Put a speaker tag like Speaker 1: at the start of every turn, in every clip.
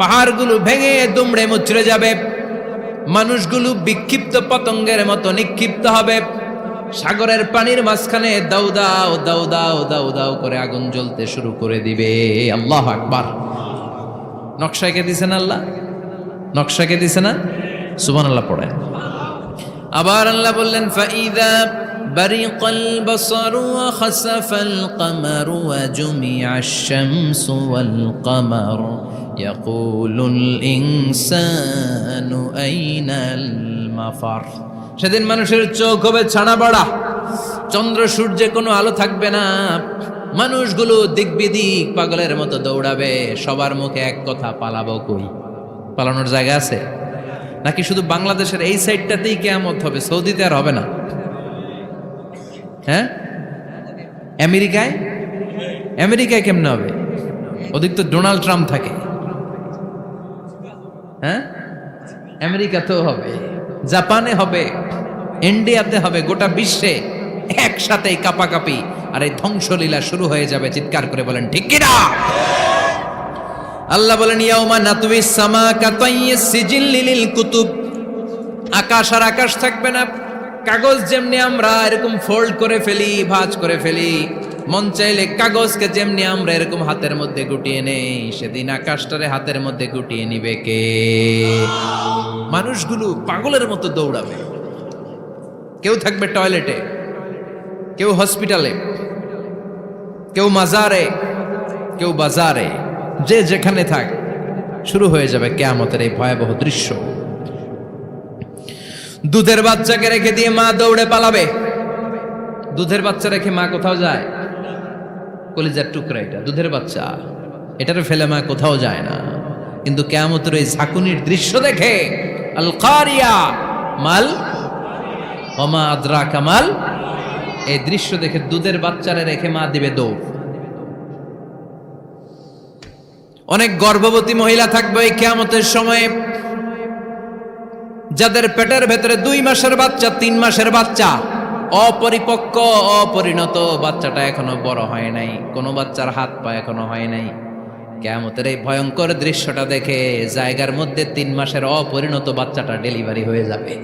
Speaker 1: পাহাড়গুলো ভেঙে দুমড়ে মুচড়ে যাবে, মানুষগুলো বিক্ষিপ্ত পতঙ্গের মতো নিক্ষিপ্ত হবে, সাগরের পানির মাঝখানে দাউ দাউ দাউ দাউ দাউ দাউ করে আগুন জ্বলতে শুরু করে দিবে। আল্লাহু আকবার। নকশাকে দিছেন আল্লাহ, নকশাকে দিছে না? সুবহানাল্লাহ পড়েন। আবার আল্লাহ বললেন ফাইদা বারিকাল বাসারু ওয়া খাসাফাল কামারু ওয়া জুমিআশ শামসু ওয়াল কামারু ইয়াকুলুল ইনসানু আইনাল মাফার। সেদিন মানুষের চোখ হবে ছানা বড়া, চন্দ্র সূর্যে কোনো আলো থাকবে না, মানুষগুলো দিক বিদিক পাগলের মতো দৌড়াবে, সবার মুখে এক কথা, পালাবো কই? পালানোর জায়গা আছে নাকি শুধু বাংলাদেশের এই সাইডটাতেই কিয়ামত হবে, সৌদিতে আর হবে না? হ্যাঁ, আমেরিকায়, আমেরিকায় কেমনে হবে? ওদিক তো ডোনাল্ড ট্রাম্প থাকে। হ্যাঁ, আমেরিকাতেও হবে, জাপানে হবে, ইন্ডিয়াতে হবে, গোটা বিশ্বে একসাথে কাপাকাপি আর এই ধ্বংসলীলা শুরু হয়ে যাবে। চিৎকার করে বলেন ঠিক কিনা? আল্লাহ বলেন ইয়াউমা নাতউইস সামা কাতাইয়িস সিজিল্লি লিল কুতুব। আকাশ আর আকাশ থাকবে না, কাগজ যেমনি আমরা এরকম ফোল্ড করে ফেলি, ভাঁজ করে ফেলি, মন চাইলে কাগজকে যেমনি আমরা এরকম হাতের মধ্যে গুটিয়ে নেই, সেদিন আকাশটারে হাতের মধ্যে গুটিয়ে নিবে কে? মানুষগুলো পাগলের মতো দৌড়াবে। কেউ থাকবে টয়লেটে, কেউ হসপিটালে, কেউ মাজারে, কেউ বাজারে, যে যেখানে থাক, শুরু হয়ে যাবে কিয়ামতের এই ভয়াবহ দৃশ্য। দুধের বাচ্চাকে রেখে দিয়ে মা দৌড়ে পালাবে। দুধের বাচ্চা রেখে মা কোথাও যায়? কলিজার টুকরা এটা, দুধের বাচ্চা, এটারে ফেলে মা কোথাও যায় না। কিন্তু কিয়ামতের এই ঝাঁকুনির দৃশ্য দেখে, আল কারিয়া মাল ওমা আদরাকা মাল, এই দৃশ্য দেখে দুধের বাচ্চারে রেখে মা দিবে দৌড়। অনেক গর্ভবতী মহিলা থাকবে এই কিয়ামতের সময়ে, যাদের পেটের ভেতরে 2 মাসের বাচ্চা, 3 মাসের বাচ্চা, অপরিপক্ক অপরিণত, বাচ্চাটা এখনো বড় হয় নাই, কোনো বাচ্চার হাত পা এখনো হয় নাই। কিয়ামতের এই ভয়ঙ্কর দৃশ্যটা দেখে জায়গার মধ্যে 3 মাসের অপরিণত বাচ্চাটা ডেলিভারি হয়ে যাবে।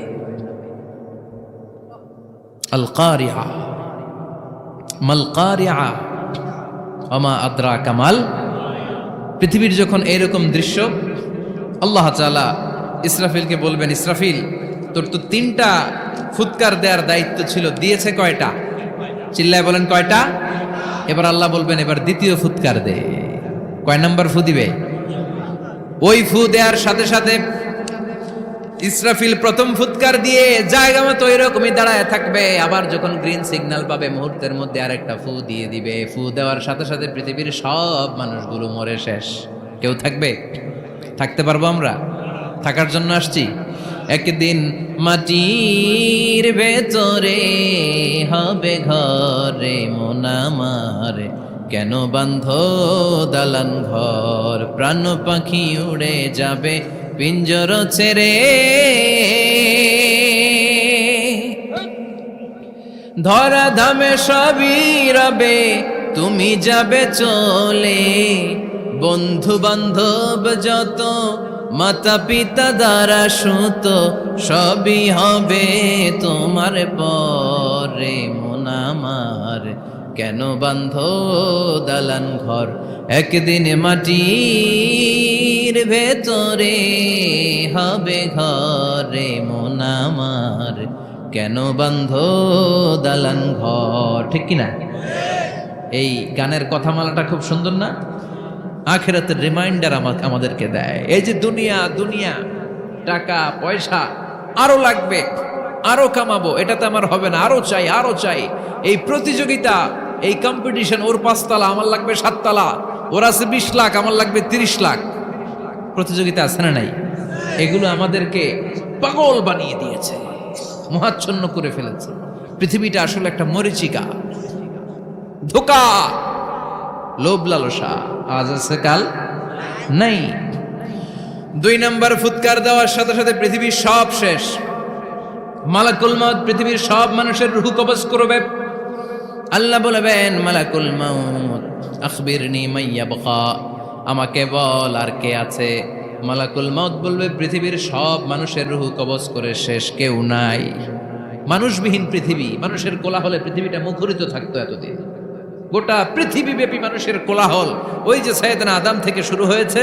Speaker 1: আল কারিয়া মাল কারিয়া ওমা আদরাকা মাল। পৃথিবীর যখন এরকম দৃশ্য, আল্লাহ তাআলা ইসরাফিলকে বলবেন, ইসরাফিল তোর তো 3টা ফুৎকার দেওয়ার দায়িত্ব ছিল, দিয়েছে কয়টা? চিল্লায় বলেন কয়টা? এবার আল্লাহ বলবেন এবার দ্বিতীয় ফুৎকার দে। কয় নাম্বার ফু দিবে? ওই ফু দেওয়ার সাথে সাথে ইসরাফিল প্রথম ফুৎকার দিয়ে জায়গা মতো এরকমই দাঁড়ায় থাকবে, আবার যখন গ্রিন সিগন্যাল পাবে মুহূর্তের মধ্যে আরেকটা ফু দিয়ে দিবে। ফু দেওয়ার সাথে সাথে পৃথিবীর সব মানুষগুলো মরে শেষ। কেউ থাকবে? থাকতে পারবো আমরা? থাকার জন্য আসছি। একদিন মাটির ভেতরে হবে ঘরে মন আমার, কেন বান্ধ দালান ঘর, প্রাণ পাখি উড়ে যাবে পিঞ্জর ছেড়ে, ধরা ধামে সবই রবে তুমি যাবে চলে, বন্ধু বান্ধব যত মাতা পিতা দ্বারা সুত সবই হবে তোমার পরে মন আমার, কেন বান্ধ দালান ঘর, একদিন মাটির ভেতরে হবে ঘরে মন আমার, কেন বান্ধ দালান ঘর। ঠিক কিনা? এই গানের কথামালাটা খুব সুন্দর না? আখিরাতের রিমাইন্ডার আমাদেরকে দেয়। এই যে দুনিয়া দুনিয়া, টাকা পয়সা আরো লাগবে, আরো কামাবো, এটাতে আমার হবে না, আরো চাই আরো চাই। এই প্রতিযোগিতা, এই কম্পিটিশন, ওর 5 তলা আমার লাগবে 7 তলা, ওর আছে 20 লাখ আমার লাগবে 30 লাখ, প্রতিযোগিতা আছে না নাই? এগুলো আমাদেরকে পাগল বানিয়ে দিয়েছে, মোহাচ্ছন্ন করে ফেলেছে। পৃথিবীটা আসলে একটা মরীচিকা, ধোঁকা, লোভ লালসা, আজ আছে কাল নাই। 2 নম্বর ফুৎকার দেওয়ার সাথে সাথে পৃথিবীর সব শেষ। মালাকুল মউত পৃথিবীর সব মানুষের রূহ কবজ করবে। আল্লাহ বলবেন মালাকুল মউত আখবিরনি মাইয়াবকা, আমাকে বল আর কে আছে। মালাকুল মাউত বলবে পৃথিবীর সব মানুষের রুহু কবজ করে শেষ কেউ নাই। মানুষবিহীন পৃথিবী, মানুষের কোলাহলে পৃথিবীটা মুখরিত থাকতো এতদিন। গোটা পৃথিবীব্যাপী মানুষের কোলাহল, ওই যে সাইয়েদনা আদম থেকে শুরু হয়েছে,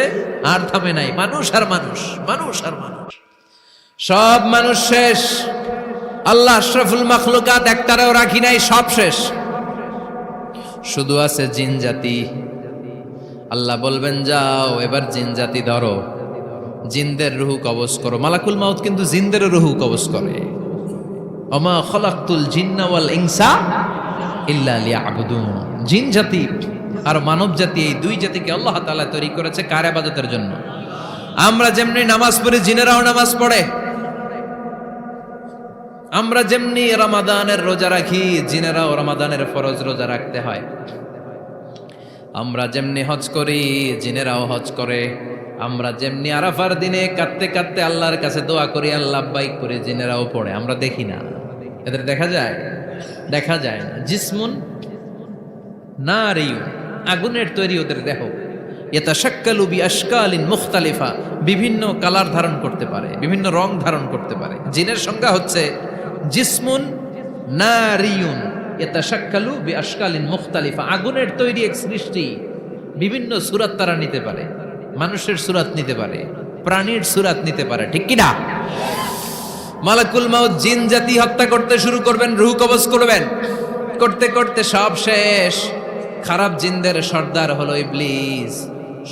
Speaker 1: আর থামে নাই। মানুষ আর মানুষ, মানুষ আর মানুষ, সব মানুষ শেষ। আল্লাহ আশরাফুল মাখলুকাত একটারেও রাখি নাই, সব শেষ। শুধু আছে জিন জাতি। আল্লাহ বলবেন যাও এবার জিন জাতি ধরো, জিনদের রুহু কবজ করো। মালাকুল মাউত কিন্তু জিনদের রুহু কবজ করে। ওমা খলাকতুল জিন্না ওয়াল ইনসা ইল্লা লিয়াবুদুন। জিন জাতি আর মানব জাতি, এই দুই জাতিকে আল্লাহ তাআলা তৈরি করেছে কার ইবাদতের জন্য। আমরা যেমনি নামাজ পড়ি, জিনেরাও নামাজ পড়ে। আমরা যেমনি রমাদানের রোজা রাখি, জিনেরাও রমাদানের ফরজ রোজা রাখতে হয়। আমরা যেমনি হজ করি, জিনেরাও হজ করে। আমরা যেমনি আরাফার দিনে কাঁদতে কাঁদতে আল্লাহর কাছে দোয়া করি, আল্লাহ লাব্বাইক করে, জিনেরাও পড়ে। আমরা দেখি না, এদের দেখা যায়? দেখা যায় না। জিসমুন নারিয়ুন, আগুনের তৈরি ওদের দেহ। ইয়াতাশাক্কালু বিআশকালিন মুখতালিফা, বিভিন্ন কালার ধারণ করতে পারে, বিভিন্ন রং ধারণ করতে পারে। জিনের সংজ্ঞা হচ্ছে জিসমুন নারিয়ুন ইয়াতাশাক্কালু বিআশকালিন মুখতালিফা, আগুনের তৈরি এক সৃষ্টি। বিভিন্ন সূরত তারা নিতে পারে, মানুষের সূরত নিতে পারে, প্রাণীর সূরত নিতে পারে, ঠিক কি না? মালাকুল মাউত জিন জাতি হত্যা করতে শুরু করবেন, রূহ কবজ করবেন। করতে করতে সব শেষ। খারাপ জিনদের সর্দার হলো ইবলিস।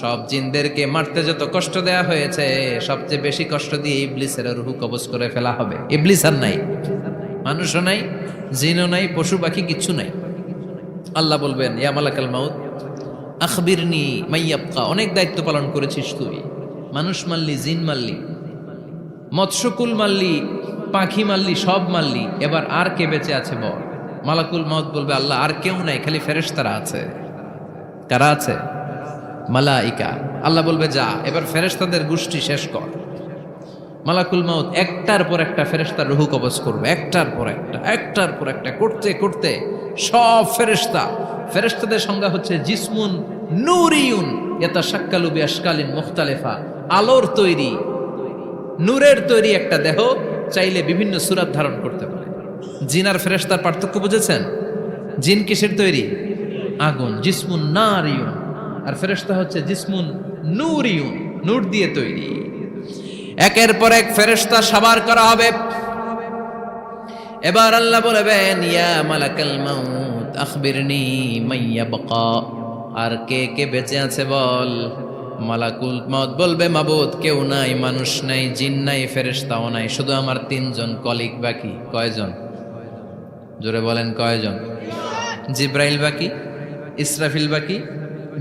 Speaker 1: সব জিনদেরকে মারতে যত কষ্ট দেয়া হয়েছে, সবচেয়ে বেশি কষ্ট দিয়ে ইবলিসের রূহ কবজ করে ফেলা হবে। ইবলিস আর নাই, মানুষও নাই, জিনও নাই, পশু পাখি কিচ্ছু নাই। আল্লাহ বলবেন ইয়া মালাকাল মাউত আখবিরনি মাইয়াবকা, অনেক দায়িত্ব পালন করেছিস তুই। মানুষ মারলি, জিন মারলি, মৎস্যকুল মারলি, পাখি মারলি, সব মারলি, এবার আর কে বেঁচে আছে বল। মালাকুল মাউত বলবে আল্লাহ আর কেউ নাই, খালি ফেরেশতারা আছে। কারা আছে? মালাইকা। আল্লাহ বলবে যা এবার ফেরেশতাদের গোষ্ঠী শেষ কর। মালাকুল মাউত একটার পর একটা ফেরেশতার রূহ কবজ করবে, একটার পর একটা, একটার পর একটা, করতে করতে সব ফেরেশতা। ফেরেশতাদের সংজ্ঞা হচ্ছে জিসমুন নূরিয়ুন ইয়াতাশাক্কালু বিআশকালিন মুখতালিফা, আলোর তৈরি, নূরের তৈরি একটা দেহ, চাইলে বিভিন্ন সূরত ধারণ করতে পারে। জিন আর ফেরেশতার পার্থক্য বুঝেছেন? জিন কিসের তৈরি? আগুন, জিসমুন নারিয়ুন। আর ফেরেশতা হচ্ছে জিসমুন নূরিয়ুন, নূর দিয়ে তৈরি। একের পর এক ফেরেশতা সাবার করা হবে। এবার আল্লাহ বলবেন ইয়া মালাকাল মাউত আখবিরনি মাইয়াবকা, আর কে কে বেঁচে আছে বল। মালাকুল মাউত বলবে মাবুদ কেউ নাই, মানুষ নাই, জিন নাই, ফেরেশতাও নাই, শুধু আমার তিনজন কলিগ বাকি। কয়জন? জোরে বলেন কয়জন? জিব্রাইল বাকি, ইসরাফিল বাকি,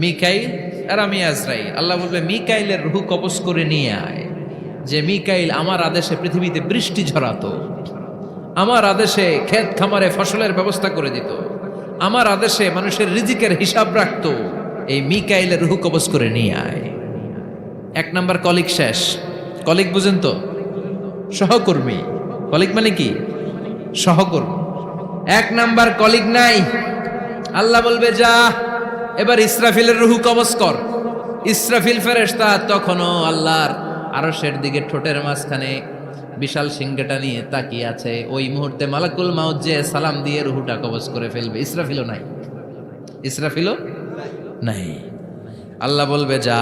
Speaker 1: মিকাইল আর আমি আজরাইল। আল্লাহ বলবে মিকাইলের রূহ কবজ করে নিয়ে আয়। যে মিকাইল আমার আদেশে পৃথিবীতে বৃষ্টি ঝরাতো, আমার আদেশে ক্ষেত খামারে ফসলের ব্যবস্থা করে দিত, আমার আদেশে মানুষের রিজিকের হিসাব রাখতো, এই মিকাইলের রূহ কবজ করে নিয়ে আয়। এক নাম্বার কলিগ শেষ। কলিগ বুঝেন তো? সহকর্মী। কলিগ মানে কি? সহকর্মী। এক নাম্বার কলিগ নাই। আল্লাহ বলবে যা এবার ইসরাফিলের রূহ কবজ কর। ইসরাফিল ফেরেশতা তখনও আল্লাহর আরশের দিকে ঠোঁটের মাঝখানে বিশাল সিংহটা নিয়ে তাকিয়ে আছে। ওই মুহূর্তে মালাকুল মাউত যে সালাম দিয়ে রূহটা কবজ করে ফেলবে। ইসরাফিলও নাই, ইসরাফিলও নাই। আল্লাহ বলবে যা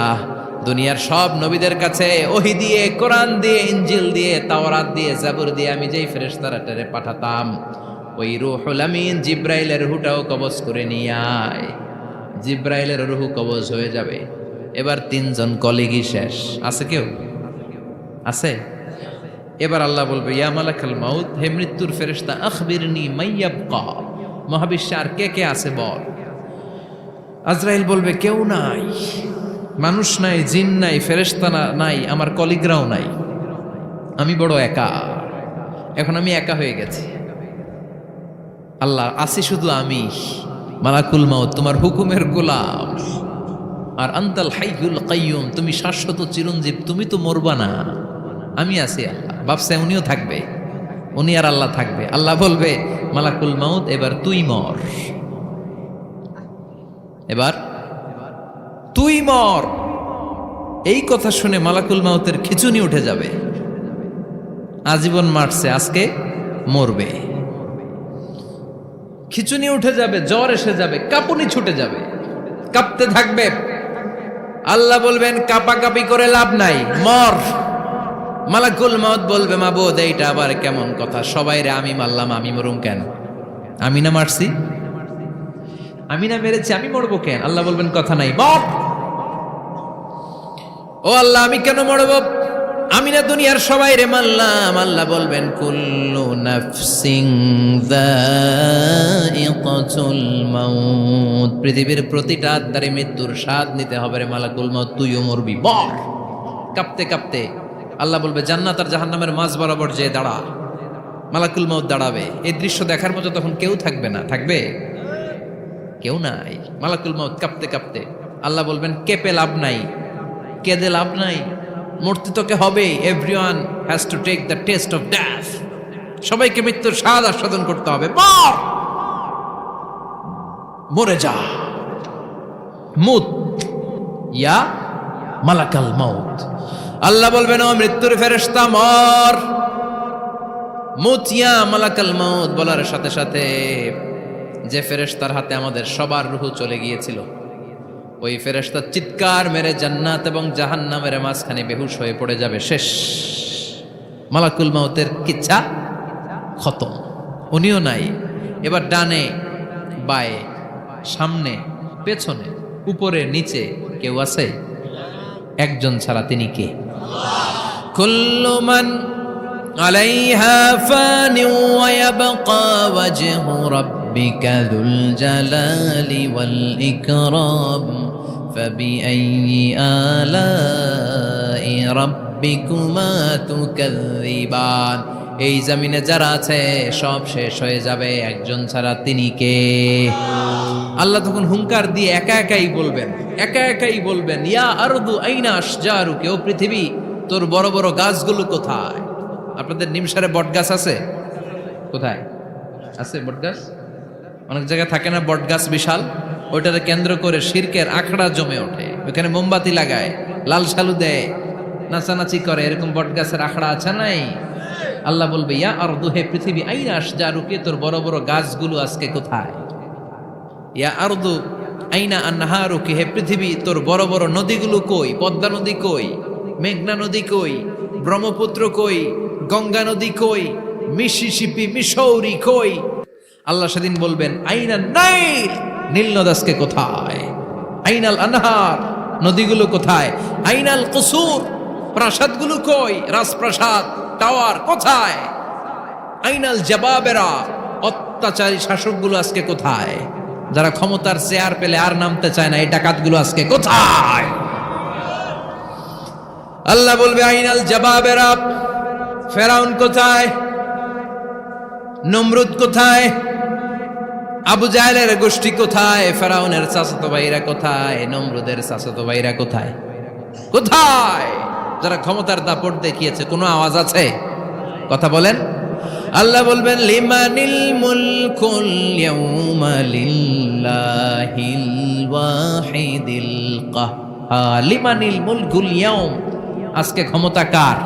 Speaker 1: দুনিয়ার সব নবীদের কাছে ওহী দিয়ে, কোরআন দিয়ে, ইনজিল দিয়ে, তাওরাত দিয়ে, জাবুর দিয়ে আমি যেই ফেরেশতারা পাঠাতাম, ওই রূহুল আমিন জিব্রাইলের রূহটাও কবজ করে নিয়ে আয়। জিব্রাইলের রূহ কবজ হয়ে যাবে। এবার তিনজন কলিগই শেষ। আছে কেউ? আছে? এবার আল্লাহ বলবে ইয়া মালাকাল মাউত, হে মৃত্যুর ফেরেশতা আখবিরনি মাইয়াবকা, মহাবিশ্বে আর কে কে আছে বল। আজরাইল বলবে কেউ নাই, মানুষ নাই, জিন নাই, ফেরেশতা নাই, আমার কলিগরাও নাই, আমি বড় একা। এখন আমি একা হয়ে গেছি। আল্লাহ আসি শুধু আমি। মালাকুল মাউত তোমার হুকুমের গোলাম। আর আনতাল হাইয়ুল কাইয়ুম, তুমি শাশ্বত চিরঞ্জীব, তুমি তো মরবা না, আমি আছি। আল্লাহ ভাবছে উনিও থাকবে, উনি আর আল্লাহ থাকবে। আল্লাহ বলবে মালাকুল মাউত এবার তুই মর, এবার তুই মর। এই কথা শুনে মালাকুল মাউতের খিচুনি উঠে যাবে। আজীবন মারছে, আজকে মরবে। খিচুনি উঠে যাবে, জ্বর এসে যাবে, কাঁপুনি ছুটে যাবে, কাঁপতে থাকবে। আল্লাহ বলবেন কাঁপাকাঁপি করে লাভ নাই, মর। মালাকুল মাউত বলবে মাবুদ এইটা আবার কেমন কথা, সবাই রে আমি মারলাম, আমি মরুম কেন? আমি না মারছি, আমি না মেরেছি, আমি মরবো কেন? আল্লাহ বলবেন কথা নাই, মর। ও আল্লাহ আমি কেন মরব? আমি না দুনিয়ার সবাই রে মারলাম। আল্লাহ বলবেন কুল্লু নাফসিন যায়িকাতুল মাউত, পৃথিবীর প্রতিটা আত্মারে মৃত্যুর স্বাদ নিতে হবে রে মালাকুল মাউত, তুইও মরবি, মর। কাঁপতে কাঁপতে আল্লাহ বলবে জান্নাত আর জাহান্নামের মাঝ বরাবর যে দাঁড়া। মালাকুল মাউত দাঁড়াবে, এই দৃশ্য দেখার মতো তখন কেউ থাকবে না, থাকবে কেউ নাই। মালাকুল মাউত কাঁপতে কাঁপতে আল্লাহ বলবেন কেঁপে লাভ নাই, কেঁদে লাভ নাই, মরতে তোকে হবে। Everyone has to take the test of death, সবাইকে মৃত্যুর স্বাদ আস্বাদন করতে হবে। মর, মরে যা। মুত ইয়া মালাকাল মাউত। আল্লাহ বলবেন ও মৃত্যুর ফেরেশতা মর। মুত ইয়া মালাকাল মাউত বলার সাথে সাথে যে ফেরেশতার হাতে আমাদের সবার রূহ চলে গিয়েছিল, ওই ফেরেশতা চিৎকার মেরে জান্নাত এবং জাহান্নামের মাঝখানে বেহুশ হয়ে পড়ে যাবে, শেষ। মালাকুল মাউতের কিচ্ছা খতম, উনিও নাই। এবার ডানে বায়ে সামনে পেছনে উপরে নিচে কেউ আছে? একজন ছাড়া, তিনি কে? কুল্লু মান আলাইহা ফানি ওয়া ইয়াবকা ওয়াজহু রাব্বিকা যুল জালালি ওয়াল ইকরাম ফাবিআইয়ি আলাই রাব্বিকুমা তুকাযযিবান। এই জমিনে যারা আছে সব শেষ হয়ে যাবে, একজন ছাড়া, তিনি কে? আল্লাহ তখন হুঙ্কার দিয়ে একা একাই বলবেন, একা একাই বলবেন ইয়া আরদু আইনা আশজারুকি, ও পৃথিবী তোর বড় বড় গাছগুলো কোথায়? আপনাদের নিমসারে বট গাছ আছে? কোথায় আছে বট গাছ? অনেক জায়গায় থাকে না বট গাছ বিশাল, ওইটাকে কেন্দ্র করে শিরকের আখড়া জমে ওঠে, ওখানে মোমবাতি লাগায়, লাল শালু দেয়, নাচানাচি করে, এরকম বট গাছের আখড়া আছে নাই? আল্লাহ বলবে ইয়া আরদু, হে পৃথিবী, আইনা আশজারুকি, তোর বড় বড় গাছগুলো আজকে কোথায়? ইয়া আরদু আইনা আনহারুকি, হে পৃথিবী তোর বড় বড় নদীগুলো কই? পদ্মা নদী কই? মেঘনা নদী কই? ব্রহ্মপুত্র কই? গঙ্গা নদী কই? মিসিসিপি, মিসৌরি কই? আল্লাহ সেদিন বলবেন আইনা নাইল, নীল নদ আজকে কোথায়? আইনাল আনহার, নদীগুলো কোথায়? আইনাল কুসুর, প্রাসাদগুলো কই? রাজপ্রাসাদ, টাওয়ার কোথায়? আইনাল জাবাবেরা, অত্যাচারী শাসকগুলো আজকে কোথায়? যারা ক্ষমতার চেয়ার পেলে আর নামতে চায় না, এই ডাকাতগুলো আজকে কোথায়? আল্লাহ বলবে আইনাল জাবাবেরা, ফেরাউন কোথায়? নমরুদ কোথায়? আবু জাহেলের গোষ্ঠী কোথায়? ফেরাউনের চাচাতো ভাইরা কোথায়? নমরুদের চাচাতো ভাইরা কোথায়? কোথায়? যারা ক্ষমতার দাপট দেখিয়েছে, কোনো আওয়াজ আছে? কথা বলেন। আল্লাহ বলবেন লিমানিল মুলকুল ইয়াউমা লিল্লাহিল ওয়াহিদিল কাহ্হার। লিমানিল মুলকুল ইয়াউম, আজকে ক্ষমতা কার?